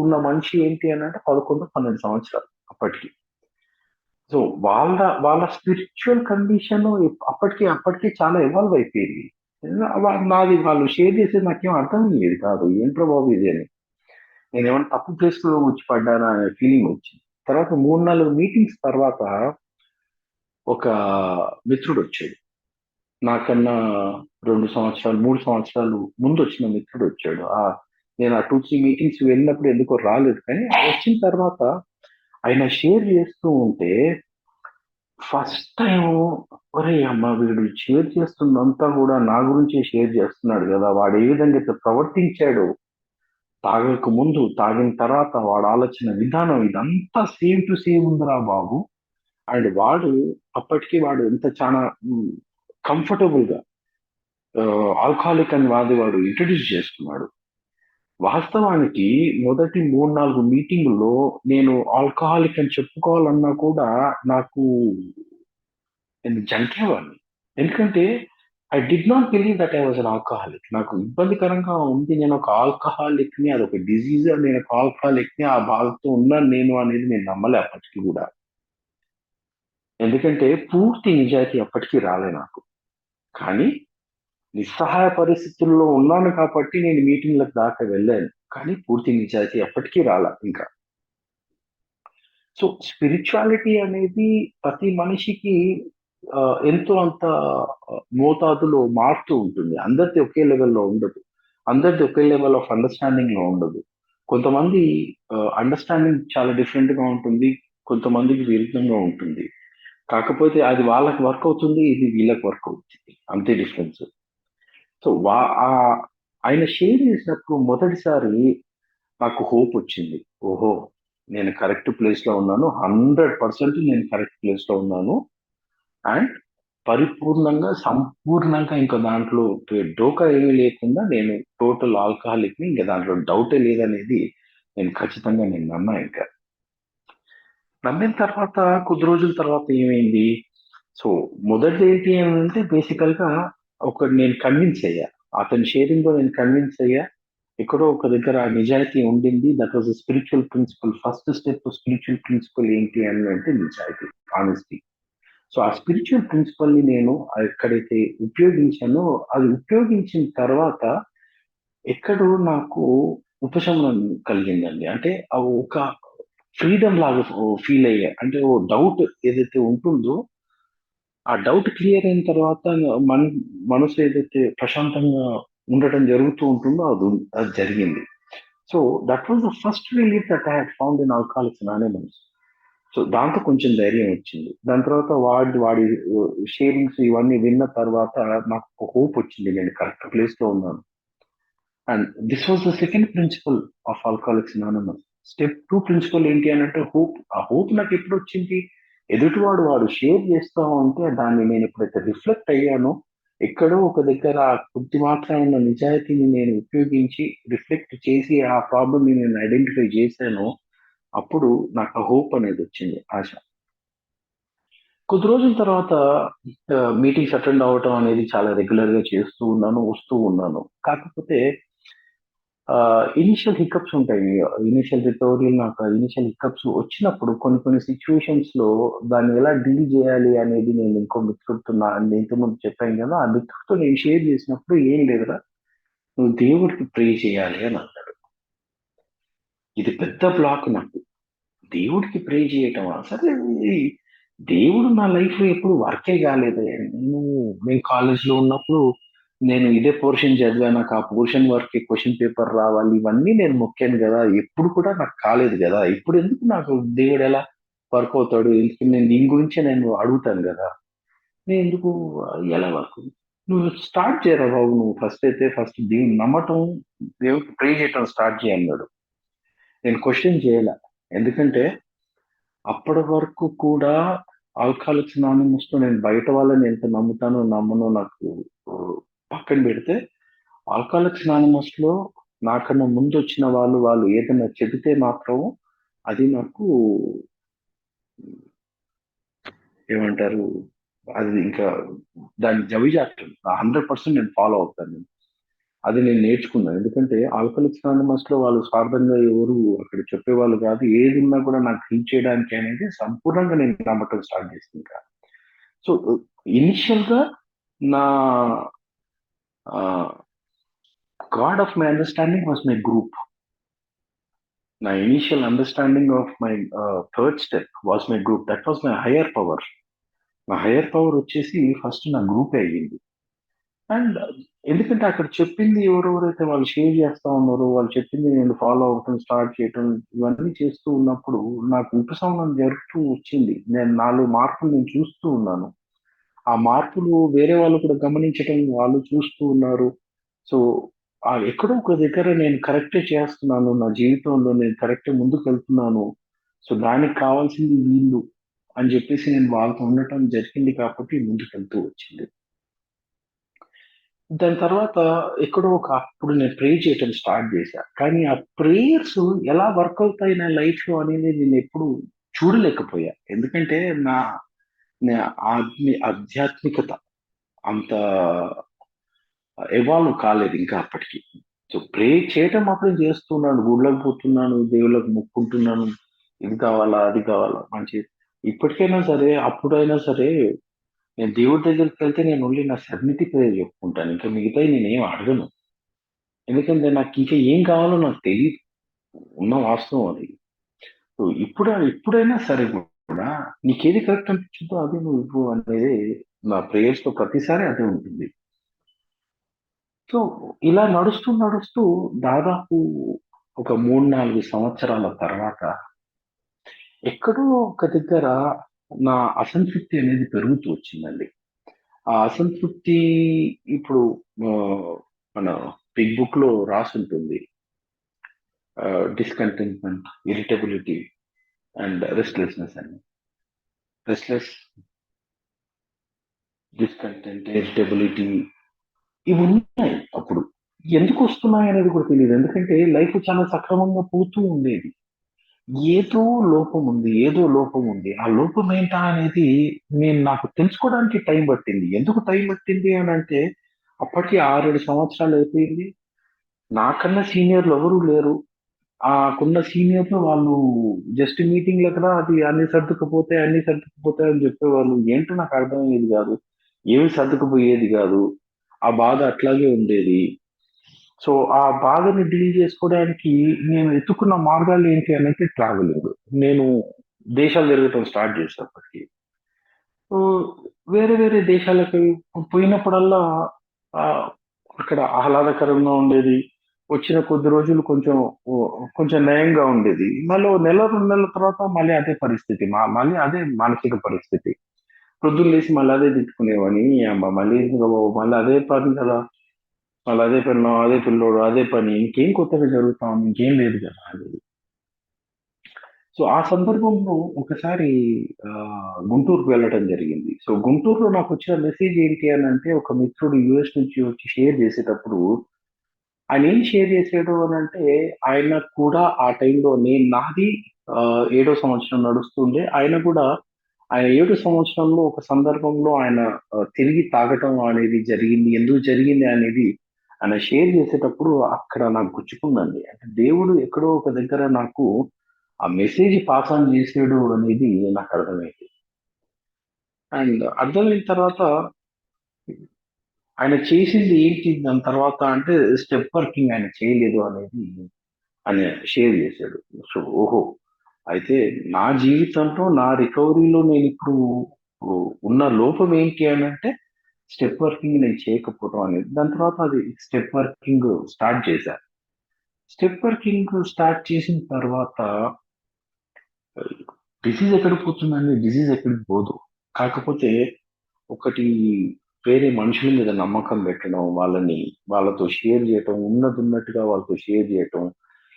ఉన్న మనిషి ఏంటి అనంటే 11, 12 సంవత్సరాలు అప్పటికి. సో వాళ్ళ స్పిరిచ్యువల్ కండిషన్ అప్పటికి చాలా ఎవాల్వ్ అయిపోయింది. నాది వాళ్ళు షేర్ చేసేది నాకేం అర్థమయ్యేది కాదు. ఏంట్రా బాబు ఇది అని. నేనేమన్నా తప్పు ప్లేస్‌లో వచ్చి పడ్డానా అనే ఫీలింగ్ వచ్చింది. తర్వాత 3, 4 మీటింగ్స్ తర్వాత ఒక మిత్రుడొచ్చాడు. నాకన్నా 2 సంవత్సరాలు, 3 సంవత్సరాలు ముందొచ్చిన మిత్రుడొచ్చాడు. నేను ఆ 2, 3 మీటింగ్స్ వెళ్ళినప్పుడు ఎందుకో రాలేదు. కానీ వచ్చిన తర్వాత ఆయన షేర్ చేస్తూ ఉంటే ఫస్ట్ టైము ఒరేయ్! అమ్మ వీడు షేర్ చేస్తుందంతా గూడా నా గురించే షేర్ చేస్తున్నాడు గదా! వాడు ఏ విధంగా అయితే ప్రవర్తించాడో తాగక ముందు, తాగిన తర్వాత వాడి ఆలోచన విధానం ఇదంతా సేమ్ టు సేమ్ ఉందిరా బాబు! అండ్ అప్పటికి వాడు ఎంత చానా కంఫర్టబుల్‌గా ఆల్కహాలిక్ అని వాడు ఇంట్రొడ్యూస్ చేసుకున్నాడు. వాస్తవానికి మొదటి 3, 4 మీటింగుల్లో నేను ఆల్కహాలిక్ అని చెప్పుకోవాలన్నా కూడా నాకు నేను జంకేవాడిని. ఎందుకంటే I did not believe that I was N alcoholic. నాకు ఇబ్బందికరంగా ఉంది. నేను ఒక ఆల్కహాలిక్‌ని అదొక డిసీజ్. నేను ఒక ఆల్కహాలిక్‌ని ఆ బాధతో ఉన్నాను నేను అనేది నేను నమ్మలే అప్పటికి గూడా. ఎందుకంటే పూర్తి నిజాయితీ అప్పటికి రాలే నాకు. కానీ నిస్సహాయ పరిస్థితుల్లో ఉన్నాను కాబట్టి నేను మీటింగ్‌లకు దాకా వెళ్ళాను. కానీ పూర్తి నిజాయితీ అప్పటికి రాలా ఇంకా. సో, స్పిరిచ్యువాలిటీ అనేది ప్రతి మనిషికి ఎంతో అంత మోతాదులో మారుతూ ఉంటుంది. అందరిది ఒకే లెవెల్‌లో ఉండదు. అందరిది ఒకే లెవెల్ ఆఫ్ అండర్‌స్టాండింగ్‌లో ఉండదు. కొంతమంది అండర్‌స్టాండింగ్ చాలా డిఫరెంట్‌గా ఉంటుంది. కొంతమందికి విరుద్ధంగా ఉంటుంది. కాకపోతే అది వాళ్ళకి వర్క్ అవుతుంది. ఇది వీళ్ళకి వర్క్ అవుతుంది. అంతే డిఫరెన్స్. సో, ఆయన షేర్ చేసినప్పుడు మొదటిసారి నాకు హోపొచ్చింది. ఓహో! నేను కరెక్ట్ ప్లేస్‌లో ఉన్నాను. 100% నేను కరెక్ట్ ప్లేస్‌లో ఉన్నాను. అండ్ పరిపూర్ణంగా, సంపూర్ణంగా ఇంక దాంట్లో డోకా ఏమీ లేకుండా నేను టోటల్ ఆల్కహాలిక్‌ని ఇంక దాంట్లో డౌటే లేదనేది నేను ఖచ్చితంగా నమ్మా ఇంక. నమ్మిన తర్వాత కొద్ది రోజుల తర్వాత ఏమైంది? సో, మొదటిది ఏంటి అనంటే బేసికల్‌గా నేను కన్విన్స్ అయ్యా. అతని షేరింగ్‌లో నేను కన్విన్స్ అయ్యా. ఎక్కడో ఒక దగ్గర ఆ నిజాయితీ ఉండింది. That was a spiritual principle. First step spiritual principle ఏంటి అని అంటే నిజాయితీ, హానెస్టీ. సో, ఆ స్పిరిచ్యువల్ ప్రిన్సిపల్‌ని నేను ఎక్కడైతే ఉపయోగించానో, అది ఉపయోగించిన తర్వాత ఎక్కడో నాకు ఉపశమనం కలిగిందండి. అంటే ఒక ఫ్రీడమ్ లాగా ఫీల్ అయ్యా. అంటే ఓ డౌట్ ఏదైతే ఉంటుందో, ఆ డౌట్ క్లియర్ అయిన తర్వాత మన మనసు ఏదైతే ప్రశాంతంగా ఉండటం జరుగుతూ ఉంటుందో అది జరిగింది. So, that was the first relief that I had found in Alcoholics Anonymous. So దాంతో కొంచెం ధైర్యం వచ్చింది. దాని తర్వాత వాడి షేరింగ్స్ ఇవన్నీ విన్న తర్వాత నాకు ఒక హోప్ వచ్చింది. నేను కరెక్ట్ ప్లేస్ లో ఉన్నాను. And this was the second principle of Alcoholics Anonymous. Step 2 principle ఏంటి అనంటే హోప్. ఆ హోప్ నాకు ఎప్పుడు వచ్చింది? వాడు షేర్ చేస్తా ఉంటే దాన్ని నేను ఎప్పుడైతే రిఫ్లెక్ట్ అయ్యానో, ఎక్కడో ఒక దగ్గర ఆ కొద్ది మాత్రమైన నిజాయితీని నేను ఉపయోగించి రిఫ్లెక్ట్ చేసి ఆ ప్రాబ్లమ్ ని నేను ఐడెంటిఫై చేశానో, అప్పుడు నాకు ఆ హోప్ అనేది వచ్చింది, ఆశ. కొద్ది రోజుల తర్వాత మీటింగ్స్ అటెండ్ అవ్వటం అనేది చాలా రెగ్యులర్ గా చేస్తూ ఉన్నాను, వస్తూ ఉన్నాను. కాకపోతే ఇనిషియల్ హికప్స్ ఉంటాయి. ఇనిషియల్ రికవరీలో నాకు ఇనిషియల్ హికప్స్ వచ్చినప్పుడు కొన్ని కొన్ని సిట్యుయేషన్స్ లో దాన్ని ఎలా డీల్ చేయాలి అనేది నేను ఇంకో మిత్రుడితో నేను ఇంతకుముందు చెప్పాను కదా, ఆ మిత్రుడితో నేను షేర్ చేసినప్పుడు ఏం లేదురా, నువ్వు దేవుడికి ప్రే చేయాలి అని అన్నాడు. ఇది పెద్ద బ్లాక్ నాకు. దేవుడికి ప్రే చేయటమా? సరే, ఇది దేవుడు నా లైఫ్ లో ఎప్పుడు వర్కే కాలేదే. మేము కాలేజ్ లో ఉన్నప్పుడు నేను ఇదే పోర్షన్ చదివా, నాకు ఆ పోర్షన్ వర్క్ క్వశ్చన్ పేపర్ రావాలి, ఇవన్నీ నేను మొక్కాను కదా, ఎప్పుడు కూడా నాకు కాలేదు కదా. ఇప్పుడు ఎందుకు నాకు దేవుడు ఎలా వర్క్ అవుతాడు? ఎందుకు నేను దీని గురించే నేను అడుగుతాను కదా. నేను ఎందుకు ఎలా వర్క్? నువ్వు స్టార్ట్ చేయరా బాబు, నువ్వు ఫస్ట్ దేవుని నమ్మటం, దేవుడికి ప్రే చేయటం స్టార్ట్ చేయన్నాడు. నేను క్వశ్చన్ చేయాల. ఎందుకంటే అప్పటి వరకు కూడా ఆల్కహాలిక్స్ అనానిమస్ లో నేను బయట వాళ్ళని ఎంత నమ్ముతానో నమ్మనో నాకు ఆ, పక్కన పెడితే, ఆల్కహాలిక్స్ అనానిమస్ లో నాకన్నా ముందు వచ్చిన వాళ్ళు ఏదైనా చెబితే మాత్రం అది నాకు ఏమంటారు, అది ఇంకా దాని జవిజాత్రం 100% నేను ఫాలో అవుతాను. అది నేను నేర్చుకున్నాను. ఎందుకంటే ఆల్కహాలిక్స్ అనానిమస్ లో వాళ్ళు స్వార్థంగా ఎవరు అక్కడ చెప్పేవాళ్ళు కాదు. ఏది ఉన్నా కూడా నాకు హెల్ప్ చేయడానికి అనేది సంపూర్ణంగా నేను నమ్మటం స్టార్ట్ చేసింది. సో ఇనిషియల్ గా నా god of my understanding was my group. నా initial understanding of my third step was my group. That was my higher power. నా హయ్యర్ పవర్ వచ్చేసి ఫస్ట్ నా గ్రూప్ అయ్యింది. అండ్ ఎందుకంటే అక్కడ చెప్పింది ఎవరెవరైతే వాళ్ళు షేర్ చేస్తా ఉన్నారో, వాళ్ళు చెప్పింది నేను ఫాలో అవటం స్టార్ట్ చేయటం, ఇవన్నీ చేస్తూ ఉన్నప్పుడు నాకు ఉపశమనం జరుగుతూ వచ్చింది. నాలో మార్పులు నేను చూస్తూ ఉన్నాను. ఆ మార్పులు వేరే వాళ్ళు కూడా గమనించటం, వాళ్ళు చూస్తూ ఉన్నారు. సో ఎక్కడో ఒక దగ్గర నేను కరెక్టే చేస్తున్నాను, నా జీవితంలో నేను కరెక్టే ముందుకు వెళ్తున్నాను. సో దానికి కావాల్సింది వీళ్ళు అని చెప్పేసి నేను వాళ్ళతో ఉండటం జరిగింది కాబట్టి ముందుకు వెళ్తూ వచ్చింది. దాని తర్వాత ఎక్కడో ఒక అప్పుడు నేను ప్రే చేయటం స్టార్ట్ చేశా. కానీ ఆ ప్రేయర్స్ ఎలా వర్క్ అవుతాయి నా లైఫ్ లో అనేది నేను ఎప్పుడు చూడలేకపోయా. ఎందుకంటే నా నా ఆధ్యాత్మికత అంత ఎవాల్వ్ కాలేదు ఇంకా అప్పటికి. సో ప్రే చేయటం మాత్రం చేస్తున్నాను, గుళ్ళకి పోతున్నాను, దేవుళ్ళకి మొక్కుంటున్నాను, ఇది కావాలా అది కావాలా మంచి. ఇప్పటికైనా సరే, అప్పుడైనా సరే, నేను దేవుడి దగ్గరికి వెళ్తే నేను ఓన్లీ నా సబ్మితి ప్రేయర్ చెప్పుకుంటాను. ఇంకా మిగతాయి నేనేం అడగను. ఎందుకంటే నాకు ఇంకా ఏం కావాలో నాకు తెలియదు, ఉన్న వాస్తవం అది. సో ఇప్పుడైనా సరే కూడా నీకేది కరెక్ట్ అనిపించిందో అదే నువ్వు ఇవ్వు అనేది నా ప్రేయర్స్ లో ప్రతిసారి అదే ఉంటుంది. సో ఇలా నడుస్తూ నడుస్తూ దాదాపు ఒక 3-4 సంవత్సరాల తర్వాత ఎక్కడో ఒక దగ్గర నా అసంతృప్తి అనేది పెరుగుతూ వచ్చిందండి. ఆ అసంతృప్తి ఇప్పుడు ఆ, మన బిగ్ బుక్ లో రాసి ఉంటుంది. డిస్కంటెంట్మెంట్, ఇరిటబిలిటీ అండ్ రెస్ట్లెస్నెస్ అని. రెస్ట్లెస్, డిస్కంటెంట్, ఇరిటబిలిటీ, ఇవి ఉన్నాయి అప్పుడు. ఎందుకు వస్తున్నాయి అనేది కూడా తెలియదు. ఎందుకంటే లైఫ్ చాలా సక్రమంగా పోతూ ఉండేది. ఏదో లోపం ఉంది. ఆ లోపం ఏంటా అనేది నాకు తెలుసుకోవడానికి టైం పట్టింది. ఎందుకు టైం పట్టింది అని అంటే, అప్పటికి 6-7 సంవత్సరాలు అయిపోయింది. నాకన్నా సీనియర్లు ఎవరు లేరు. ఆకున్న సీనియర్లు వాళ్ళు జస్ట్ మీటింగ్‌లో కదా, అది అన్ని సర్దుకుపోతాయి అని చెప్పేవాళ్ళు. ఏంటో నాకు అర్థమయ్యేది కాదు. ఏమి సర్దుకుపోయేది కాదు. ఆ బాధ అట్లాగే ఉండేది. సో ఆ బాధని డీల్ చేసుకోవడానికి నేను ఎత్తుకున్న మార్గాలు ఏంటి అంటే ట్రావెలింగ్. నేను దేశాలు తిరగటం స్టార్ట్ చేసినప్పటికీ. సో వేరే వేరే దేశాలకు పోయినప్పుడల్లా ఆ, అక్కడ ఆహ్లాదకరంగా ఉండేది. వచ్చిన కొద్ది రోజులు కొంచెం నయంగా ఉండేది. మళ్ళీ ఓ నెల 2 నెలల తర్వాత మళ్ళీ అదే పరిస్థితి. మళ్ళీ అదే మానసిక పరిస్థితి. పొద్దున్న లేసి మళ్ళీ అదే తిట్టుకునేవాడిని. యమ్మ మళ్ళీ ఎందుకురా బాబు! మళ్ళీ అదే పని కదా! మళ్ళీ అదే పెళ్ళాం, అదే పిల్లోడు, అదే పని. ఇంకేం కొత్తగా జరుగుతా ఉంది? ఇంకేం లేదు కదా! అనేది. సో, ఆ సందర్భంలో ఒకసారి గుంటూరుకి వెళ్ళటం జరిగింది. సో, గుంటూరులో నాకొచ్చిన మెసేజ్ ఏంటి అనంటే, ఒక మిత్రుడు యూఎస్ నుంచి వచ్చి షేర్ చేసేటప్పుడు, ఆయనేం షేర్ చేసాడు అనంటే, ఆయన కూడా ఆ టైంలో నాది ఏడో సంవత్సరం నడుస్తుండే. ఆయన కూడా ఆయన ఏడో సంవత్సరంలో ఒక సందర్భంలో ఆయన తిరిగి తాగటం అనేది జరిగింది. ఎందుకు జరిగింది అనేది ఆయన షేర్ చేసేటప్పుడు అక్కడ నాకు గుచ్చుకుందండి. అంటే దేవుడు ఎక్కడో ఒక దగ్గర నాకు ఆ మెసేజ్ పాస్ ఆన్ చేసాడు అనేది నాకు అర్థమైంది. అండ్ అర్థమైన తర్వాత ఆయన చేసింది ఏంటి దాని తర్వాత అంటే స్టెప్ వర్కింగ్ ఆయన చేయలేదు అనేది ఆయన షేర్ చేశాడు. సో, ఓహో! అయితే నా జీవితంలో, నా రికవరీలో నేనిప్పుడు ఉన్న లోపం ఏంటి అనంటే, స్టెప్ వర్కింగ్ నేను చేయకపోవడం అనేది. దాని తర్వాత అది స్టెప్ వర్కింగ్ స్టార్ట్ చేశా. స్టెప్ వర్కింగ్ స్టార్ట్ చేసిన తర్వాత డిసీజ్ ఎక్కడికి పోతుందండి? డిసీజ్ ఎక్కడికి పోదు. కాకపోతే ఒకటి వేరే మనుషుల మీద నమ్మకం పెట్టడం, వాళ్ళతో షేర్ చేయటం, ఉన్నదున్నట్టుగా వాళ్ళతో షేర్ చేయటం.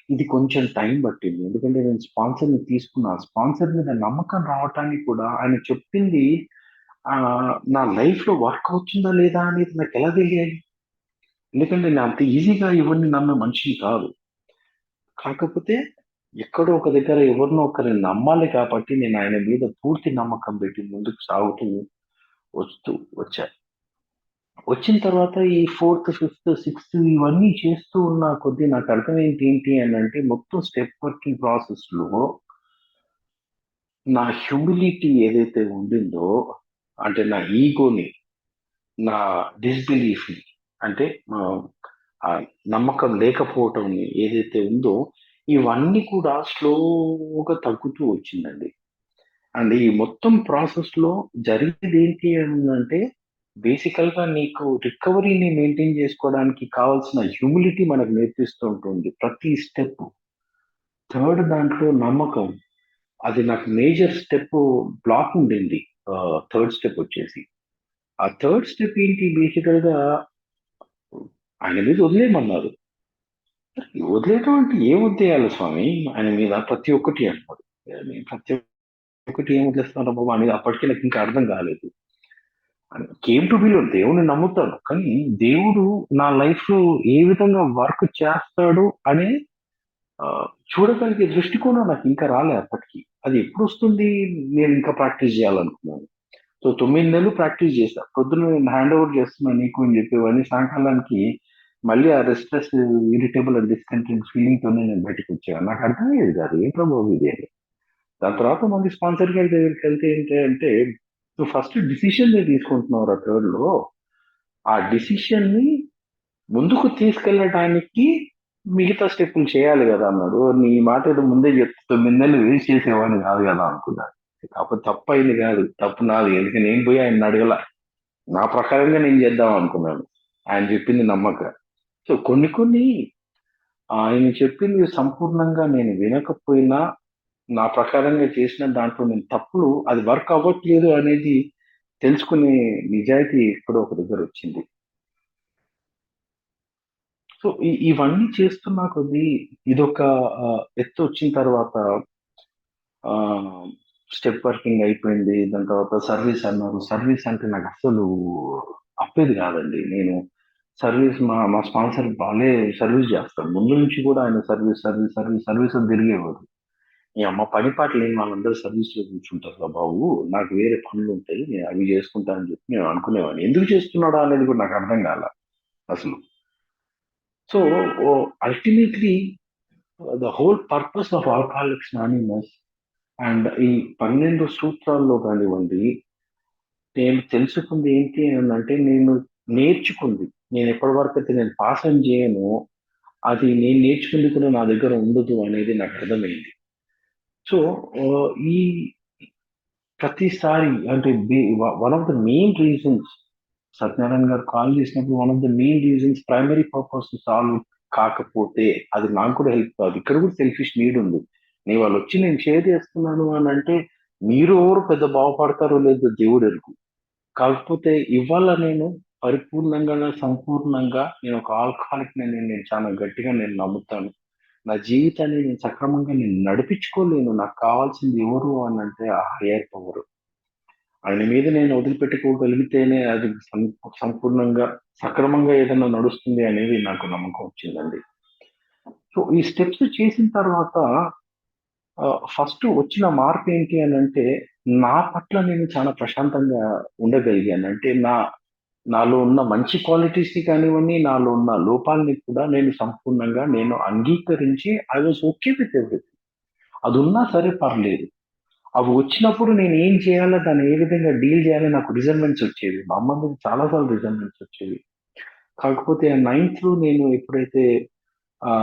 ఇది కొంచెం టైం పట్టింది. ఎందుకంటే నేను స్పాన్సర్‌ని తీసుకున్నా. స్పాన్సర్ మీద నమ్మకం రావటానికి కూడా ఆయన చెప్పింది నా లైఫ్‌లో వర్క్ అవుతుందా లేదా అనేది నాకెలా తెలియాలి? ఎందుకంటే నేను అంత ఈజీగా ఎవరిని నమ్మే మనిషిని కాదు. కాకపోతే ఎక్కడో ఒక దగ్గర ఎవరినో ఒకరిని నమ్మాలి కాబట్టి నేను ఆయన మీద పూర్తి నమ్మకం పెట్టి ముందుకు సాగుతూ వస్తూ వచ్చా. వచ్చిన తర్వాత ఈ ఫోర్త్, ఫిఫ్త్, సిక్స్త్ ఇవన్నీ చేస్తూ ఉన్న కొద్దీ నాకు అర్థమైంది ఏంటి అనంటే మొత్తం స్టెప్ వర్కింగ్ ప్రాసెస్‌లో నా హ్యూమిలిటీ ఏదైతే ఉండిందో అంటే నా ఈగోని, నా డిస్‌బిలీఫ్‌ని అంటే నమ్మకం లేకపోవటం ఏదైతే ఉందో ఇవన్నీ కూడా స్లోగా తగ్గుతూ వచ్చిందండి. అండ్ ఈ మొత్తం ప్రాసెస్‌లో జరిగేది ఏంటి అనంటే బేసికల్‌గా నీకు రికవరీని మెయింటైన్ చేసుకోవడానికి కావాల్సిన హ్యూమిలిటీ మనకు నేర్పిస్తూ ఉంటుంది. ప్రతి స్టెప్. థర్డ్ దాంట్లో నమ్మకం. అది నాకు మేజర్ స్టెప్ బ్లాక్ ఉండింది. థర్డ్ స్టెప్ వచ్చేసి. ఆ థర్డ్ స్టెప్ ఏంటి బేసికల్‌గా ఆయన మీద వదిలేయమన్నారు. వదిలేయటం అంటే ఏం వదిలేయాలి స్వామి? ఆయన మీద ప్రతి ఒక్కటి అన్నారు. నేను ప్రతి ఒక్కటి ఏం వదిలేస్తానురా బాబు అనేది అప్పటికి నాకు ఇంకా అర్థం కాలేదు. కేమ్ టు బిలీవ్ దేవుడిని నమ్ముతాను. కానీ దేవుడు నా లైఫ్‌లో ఏ విధంగా వర్క్ చేస్తాడు అని చూడగలిగే దృష్టికోణం నాకు ఇంకా రాలే అప్పటికి. అది ఎప్పుడొస్తుంది నేను ఇంకా ప్రాక్టీస్ చేయాలనుకున్నాను. సో 9 నెలలు ప్రాక్టీస్ చేశా. పొద్దున్న నేను హ్యాండ్ ఓవర్ చేస్తున్నా నీకు అని చెప్పేవాడిని. సాయంకాలానికి మళ్ళీ ఆ రెస్ట్‌లెస్, ఇరిటబుల్ అండ్ డిస్‌కంటెంట్ ఫీలింగ్‌తోనే నేను బయటకొచ్చేవాడిని. నాకు అర్థమయ్యేది కాదు. ఏంట్రా బాబు ఇది అని. దాని తర్వాత మళ్ళీ స్పాన్సర్ గారి దగ్గరికెళ్తే ఏంటి అంటే, "నువ్వు ఫస్ట్ డిసిషన్‌నే తీసుకుంటున్నావురా థర్డ్‌లో. ఆ డిసిషన్‌ని ముందుకు తీసుకెళ్ళడానికి మిగతా స్టెప్పులు చేయాలి గదా!" అన్నాడు. నీ మాట ఏదో ముందే చెప్తే 9 నెలలు వేస్ట్ చేసేవాడిని కాదు గదా! అనుకున్నా. కాకపోతే తప్పయింది కాదు. తప్పు నాది. ఎందుకంటే నేను పోయి ఆయన్ని అడగల. నా ప్రకారంగా నేను చేద్దాం అనుకున్నాను. ఆయన చెప్పింది నమ్మక. సో కొన్ని ఆయన చెప్పింది సంపూర్ణంగా నేను వినకపోయినా, నా ప్రకారంగా చేసిన దాంట్లో నేను తప్పులు అది వర్క్ అవ్వట్లేదు అనేది తెలుసుకునే నిజాయితీ ఎక్కడో ఒక దగ్గరొచ్చింది. సో, ఇవన్నీ చేస్తున్నా కొద్దీ ఇదొక ఎత్తొచ్చిన తర్వాత ఆహ్, స్టెప్ వర్కింగ్ అయిపోయింది. దాని తర్వాత సర్వీస్ అన్నారు. సర్వీస్ అంటే నాకస్సలు అప్పేది కాదండి. నేను సర్వీస్ మా స్పాన్సర్ భలే సర్వీస్ చేస్తాడు. ముందు నుంచి కూడా ఆయన సర్వీస్ అని తిరిగేవాడు. ఈ అమ్మ పని పాట లేని వాళ్ళందరూ సర్వీస్‌లో కూర్చుంటారురా బాబు! నాకు వేరే పనులుంటాయి. నేను అవి చేసుకుంటా అని చెప్పి నేను అనుకునేవాడిని. ఎందుకు చేస్తున్నాడా అనేది కూడా నాకు అర్థం కాలా అసలు. So, ultimately the whole purpose of Alcoholics anonymous and ఈ 12 సూత్రాల్లో కానివ్వండి, నేను తెలుసుకుంది ఏంటి అనంటే నేను నేర్చుకుంది. నేను ఎప్పటివరకైతే నేను పాస్ ఆన్ చేయనో, అది నేను నేర్చుకుంది కూడా నా దగ్గర ఉండదు అనేది నాకు అర్థమైంది. సో, ఈ ప్రతిసారి అంటే one of the main reasons Satyanarayana గారు కాల్ చేసినప్పుడు one of the main reasons primary purpose to solve కాకపోతే అది నాకు కూడా హెల్ప్ కాదు. ఇక్కడ కూడా సెల్ఫిష్ నీడ్ ఉంది. నేను వాళ్ళు వచ్చి నేను షేర్ చేస్తున్నాను అని అంటే మీరు ఎవరు పెద్ద బాగుపడతారో లేదో దేవుడు ఎరుగు. కాకపోతే ఇవాళ నేను పరిపూర్ణంగా సంపూర్ణంగా నేను ఒక ఆల్కహాలిక్ నేను చాలా గట్టిగా నేను నమ్ముతాను. నా జీవితాన్ని నేను సక్రమంగా నేను నడిపించుకోలేను. నాకు కావాల్సింది ఎవరు అని అంటే ఆ హయ్యర్ పవర్. ఆయన మీద నేను వదిలిపెట్టుకోగలిగితేనే అది సంపూర్ణంగా సక్రమంగా ఏదైనా నడుస్తుంది అనేది నాకు నమ్మకం వచ్చిందండి. సో ఈ స్టెప్స్ చేసిన తర్వాత ఫస్ట్ వచ్చిన మార్పు ఏంటి అని అంటే నా పట్ల నేను చాలా ప్రశాంతంగా ఉండగలిగాను. అంటే నాలో ఉన్న మంచి క్వాలిటీస్ ని కానివ్వండి, నాలో ఉన్న లోపాలని కూడా నేను సంపూర్ణంగా నేను అంగీకరించి I was okay with everything. అది ఉన్నా సరే పర్లేదు. అవి వచ్చినప్పుడు నేను ఏం చేయాలో దాన్ని ఏ విధంగా డీల్ చేయాలో నాకు రిజల్ట్మెంట్స్ వచ్చేవి. మా అమ్మ మీద చాలా సార్లు రిజల్ట్మెంట్స్ వచ్చేవి. కాకపోతే ఆ నైన్త్ లో నేను ఎప్పుడైతే ఆ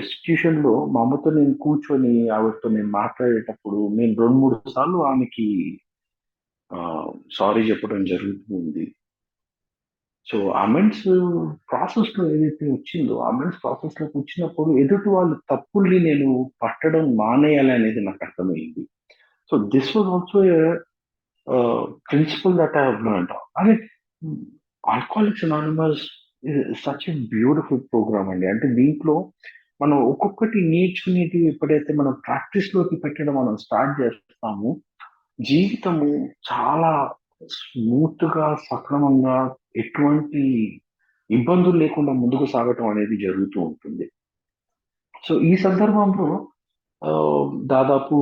ఇన్స్టిట్యూషన్ లో మా అమ్మతో నేను కూర్చొని ఆవిడతో నేను మాట్లాడేటప్పుడు నేను 2-3 సార్లు ఆమెకి సారీ చెప్పడం జరుగుతుంది. సో అమెండ్స్ ప్రాసెస్ లో ఏదైతే వచ్చిందో అమెండ్స్ ప్రాసెస్ లోకి వచ్చినప్పుడు ఎదుటి వాళ్ళ తప్పుల్ని నేను పట్టడం మానేయాలి అనేది నాకు అర్థమైంది. So this was also principle that I have learned. అంటే alcoholics anonymous such a beautiful programme అండి. అంటే దీంట్లో మనం ఒక్కొక్కటి నేర్చుకునేది ఎప్పుడైతే మనం ప్రాక్టీస్ లోకి పెట్టడం మనం స్టార్ట్ చేస్తామో జీవితము చాలా స్మూత్ గా సక్రమంగా ఎటువంటి ఇబ్బందులు లేకుండా ముందుకు సాగటం అనేది జరుగుతూ ఉంటుంది. సో ఈ సందర్భంలో ఆ, దాదాపు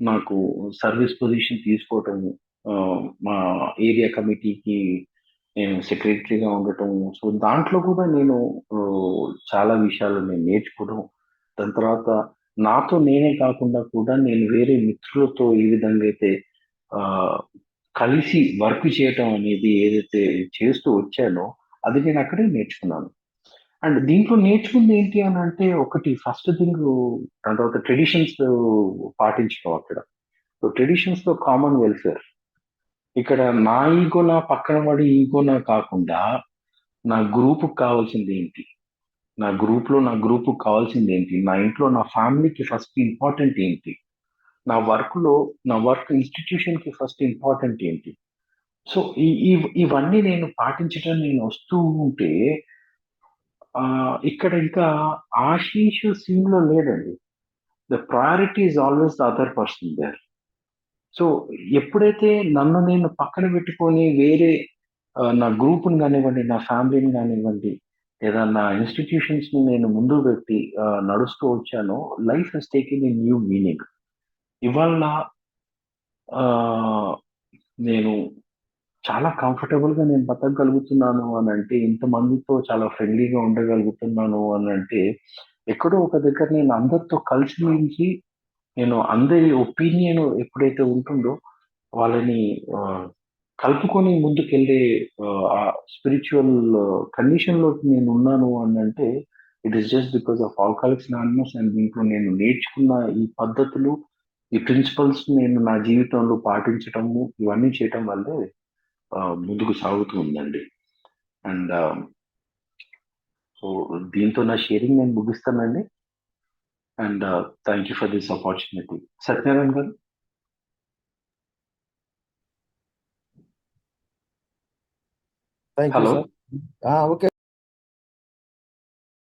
నాకు సర్వీస్ పొజిషన్ తీసుకోవటము, ఆ, మా ఏరియా కమిటీకి నేను సెక్రటరీగా ఉండటం. సో దాంట్లో కూడా నేను ఆ, చాలా విషయాలు నేను నేర్చుకోవడం. దాని తర్వాత నాతో నేనే కాకుండా కూడా నేను వేరే మిత్రులతో ఈ విధంగా అయితే ఆ, కలిసి వర్క్ చేయటం అనేది ఏదైతే చేస్తూ వచ్చానో అది నేను అక్కడే నేర్చుకున్నాను. అండ్ దీంట్లో నేర్చుకుంది ఏంటి అని అంటే ఒకటి ఫస్ట్ థింగ్ దాని తర్వాత ట్రెడిషన్స్ పాటించడం అక్కడ. సో ట్రెడిషన్స్ లో కామన్ వెల్ఫేర్. ఇక్కడ నా ఈగో నా పక్కన వాడి ఈగో నా కాకుండా నా గ్రూప్ కావాల్సింది ఏంటి, నా గ్రూప్ కావాల్సింది ఏంటి, నా ఇంట్లో నా ఫ్యామిలీకి ఫస్ట్ ఇంపార్టెంట్ ఏంటి, నా వర్క్ లో నా వర్క్ ఇన్స్టిట్యూషన్ కి ఫస్ట్ ఇంపార్టెంట్ ఏంటి. సో ఇవన్నీ నేను పాటించడం నేను వస్తూ ఉంటే ఇక్కడ ఇంకా ఆశీష్ సీన్ లో లేడండి. The priority is always the other person there. So ఎప్పుడైతే నన్ను నేను పక్కన పెట్టుకొని వేరే నా గ్రూప్ని కానివ్వండి, నా ఫ్యామిలీని కానివ్వండి, లేదా నా ఇన్స్టిట్యూషన్స్ ని నేను ముందు పెట్టి నడుస్తూ వచ్చానో life has taken a new meaning. ఇవాళ ఆ, నేను చాలా కంఫర్టబుల్ గా నేను బతకగలుగుతున్నాను అని అంటే, ఇంతమందితో చాలా ఫ్రెండ్లీగా ఉండగలుగుతున్నాను అని అంటే, ఎక్కడో ఒక దగ్గర నేను అందరితో కలిసిమెలిసి నేను అందరి ఒపీనియన్ ఎప్పుడైతే ఉంటుందో వాళ్ళని కలుపుకొని ముందుకెళ్ళే ఆ స్పిరిచువల్ కండిషన్ లోకి నేను ఉన్నాను అని అంటే it is just because of Alcoholics anonymous. And దీంట్లో నేను నేర్చుకున్న ఈ పద్ధతులు, ఈ ప్రిన్సిపల్స్ నేను నా జీవితంలో పాటించటము ఇవన్నీ చేయటం వల్లే ముందుకు సాగుతూ ఉందండి. అండ్ సో దీంతో నా షేరింగ్ నేను ముగిస్తానండి. And thank you for this opportunity. Satyanarayana గారు. Thank you hello. Sir. Okay.